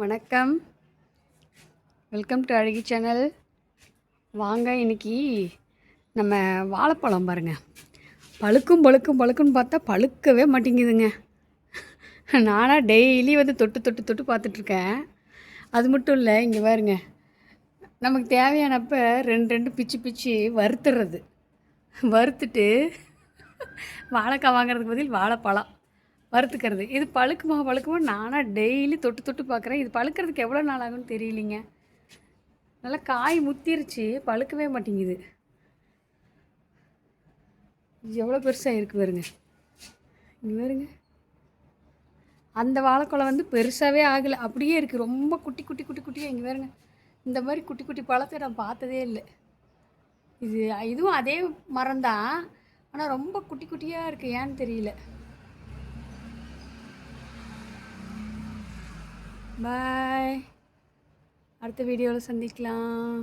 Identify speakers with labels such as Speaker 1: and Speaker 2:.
Speaker 1: வணக்கம். Welcome to அழகி channel. வாங்க, இன்னைக்கு நம்ம வாழைப்பழம் பாருங்கள், பழுக்குன்னு பார்த்தா பழுக்கவே மாட்டேங்குதுங்க. நானாக டெய்லி தொட்டு தொட்டு தொட்டு பார்த்துட்ருக்கேன். அது மட்டும் இல்லை, இங்கே பாருங்க, நமக்கு தேவையானப்போ ரெண்டு ரெண்டு பிச்சு பிச்சு வறுத்துட்டு வாழைக்காய் வாங்குறதுக்கு பதில் வாழைப்பழம் வறுத்துக்கிறது. இது பழுக்குமா நானாக டெய்லி தொட்டு தொட்டு பார்க்குறேன். இது பழுக்கிறதுக்கு எவ்வளோ நாள் ஆகும்னு தெரியலிங்க. நல்லா காய் முத்திருச்சு, பழுக்கவே மாட்டேங்குது. இது எவ்வளோ பெருசாக இருக்குது பாருங்க. இங்கே பாருங்க, அந்த வாழைப்பழம் பெருசாகவே ஆகலை, அப்படியே இருக்குது. ரொம்ப குட்டி குட்டி குட்டி குட்டியாக. இங்கே பாருங்க, இந்த மாதிரி குட்டி குட்டி பழத்தை நான் பார்த்ததே இல்லை. இதுவும் அதே மரம்தான், ஆனால் ரொம்ப குட்டி குட்டியாக இருக்குது. ஏன்னு தெரியல. பாய், அடுத்த வீடியோவில் சந்திக்கலாம்.